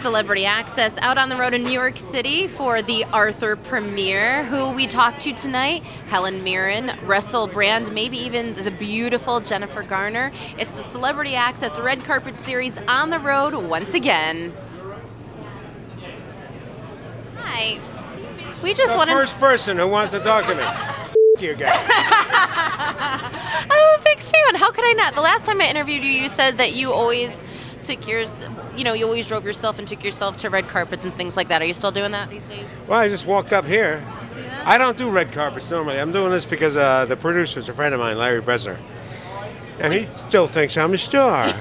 Celebrity Access out on the road in New York City for the Arthur premiere. Who we talked to tonight? Helen Mirren, Russell Brand, maybe even the beautiful Jennifer Garner. It's the Celebrity Access red carpet series on the road once again. Hi. We just want to... First person who wants to talk to me. You guys. I'm a big fan. How could I not? The last time I interviewed you, you said that you always took yours, you always drove yourself and took yourself to red carpets and things like that. Are you still doing that these days? Well, I just walked up here. I don't do red carpets normally. I'm doing this because the producer's a friend of mine, Larry Bresner. And he still thinks I'm a star.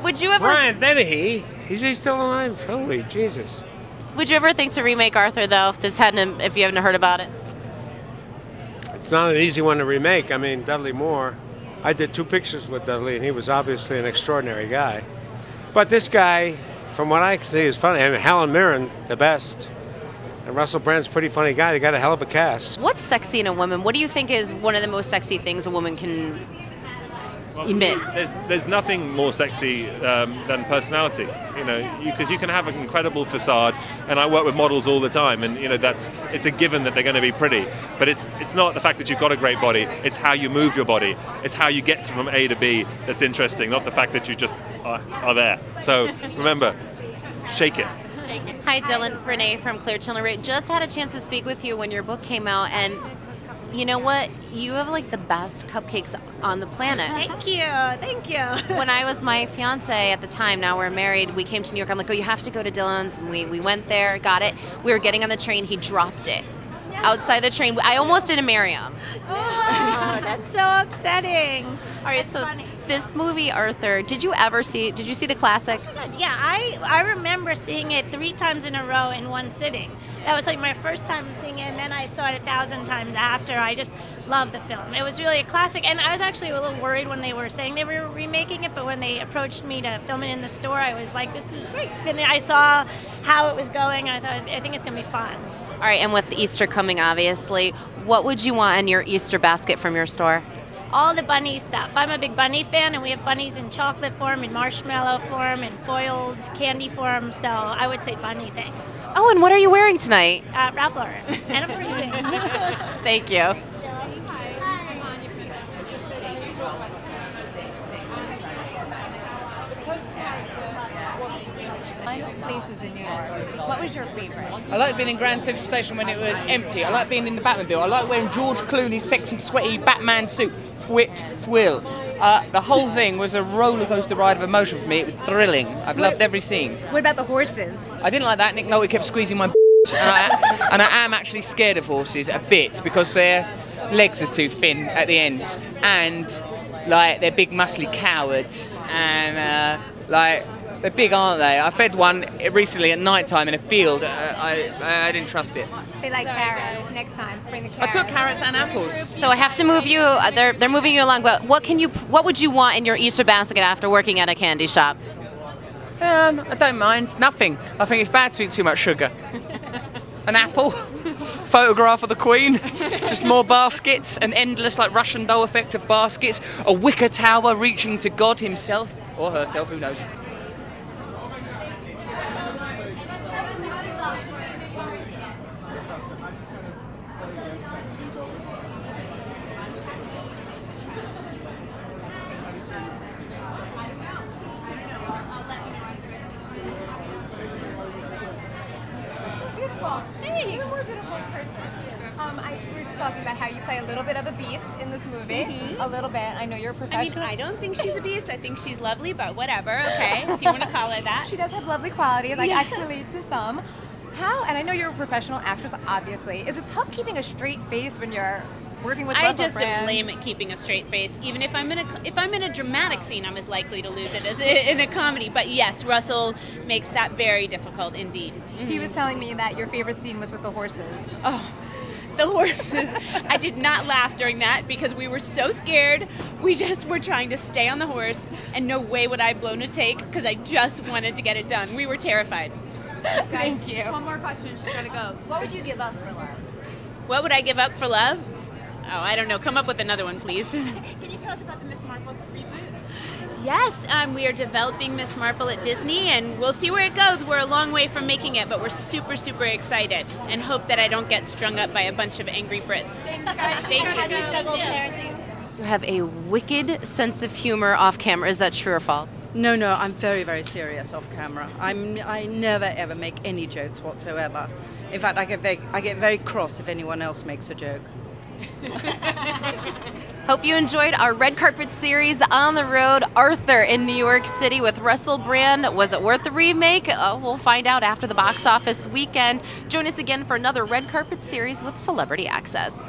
Would you ever... Brian Dennehy, he's still alive. Holy Jesus. Would you ever think to remake Arthur, though, if you haven't heard about it? It's not an easy one to remake. I mean, Dudley Moore, I did 2 pictures with Dudley, and he was obviously an extraordinary guy. But this guy, from what I can see, is funny. I mean, Helen Mirren, the best. And Russell Brand's a pretty funny guy. They got a hell of a cast. What's sexy in a woman? What do you think is one of the most sexy things a woman can emit? There's nothing more sexy than personality, because you can have an incredible facade, and I work with models all the time, and it's a given that they're going to be pretty, but it's not the fact that you've got a great body, it's how you move your body, it's how you get from A to B that's interesting, not the fact that you just are there. So remember, shake it. Hi, Dylan Brene from Clear Channel Radio. Just had a chance to speak with you when your book came out, and you know what? You have like the best cupcakes on the planet. Thank you. Thank you. When I was my fiance at the time, now we're married, we came to New York. I'm like, oh, you have to go to Dylan's. And we went there, got it. We were getting on the train. He dropped it outside the train. I almost didn't marry him. Oh, that's so upsetting. All right, so funny. This movie, Arthur, did you see the classic? Yeah, I remember seeing it 3 times in a row in one sitting. That was like my first time seeing it, and then I saw it 1,000 times after. I just loved the film. It was really a classic, and I was actually a little worried when they were saying they were remaking it, but when they approached me to film it in the store, I was like, this is great. Then I saw how it was going, and I think it's going to be fun. All right, and with Easter coming, obviously, what would you want in your Easter basket from your store? All the bunny stuff. I'm a big bunny fan, and we have bunnies in chocolate form, in marshmallow form, in foiled candy form, so I would say bunny things. Oh, and what are you wearing tonight? Ralph Lauren, and I'm freezing. Thank you. Places in New York. What was your favorite? I like being in Grand Central Station when it was empty. I like being in the Batmobile. I like wearing George Clooney's sexy, sweaty Batman suit. Fwill. The whole thing was a roller coaster ride of emotion for me. It was thrilling. I've loved every scene. What about the horses? I didn't like that. Nick Nolte kept squeezing my and I am actually scared of horses a bit because their legs are too thin at the ends and they're big muscly cowards and they're big, aren't they? I fed one recently at night time in a field. I didn't trust it. They like carrots. Next time, bring the carrots. I took carrots and apples. So I have to move you. They're moving you along. But what would you want in your Easter basket after working at a candy shop? I don't mind. Nothing. I think it's bad to eat too much sugar. An apple. Photograph of the Queen. Just more baskets. An endless Russian doll effect of baskets. A wicker tower reaching to God himself or herself. Who knows? Hey, you're a more beautiful person. We were talking about how you play a little bit of a beast in this movie. A little bit. I know you're a professional. I don't think she's a beast. I think she's lovely, but whatever. Okay, if you want to call her that. She does have lovely qualities. I can relate to some. How? And I know you're a professional actress, obviously. Is it tough keeping a straight face when you're working with Russell just Brand? am lame at keeping a straight face. Even if I'm in a dramatic scene, I'm as likely to lose it as in a comedy. But yes, Russell makes that very difficult indeed. Mm-hmm. He was telling me that your favorite scene was with the horses. Oh, the horses. I did not laugh during that because we were so scared. We just were trying to stay on the horse, and no way would I have blown a take because I just wanted to get it done. We were terrified. Thank you. One more question. She's got to go. What would you give up for love? What would I give up for love? Oh, I don't know. Come up with another one, please. Can you tell us about the Miss Marvel reboot? Yes, we are developing Miss Marple at Disney, and we'll see where it goes. We're a long way from making it, but we're super, super excited and hope that I don't get strung up by a bunch of angry Brits. Thank you. How do you juggle parenting? You have a wicked sense of humor off camera. Is that true or false? No, I'm very, very serious off camera. I never ever make any jokes whatsoever. In fact, I get very cross if anyone else makes a joke. Hope you enjoyed our red carpet series on the road. Arthur in New York City with Russell Brand. Was it worth the remake? We'll find out after the box office weekend. Join us again for another red carpet series with Celebrity Access.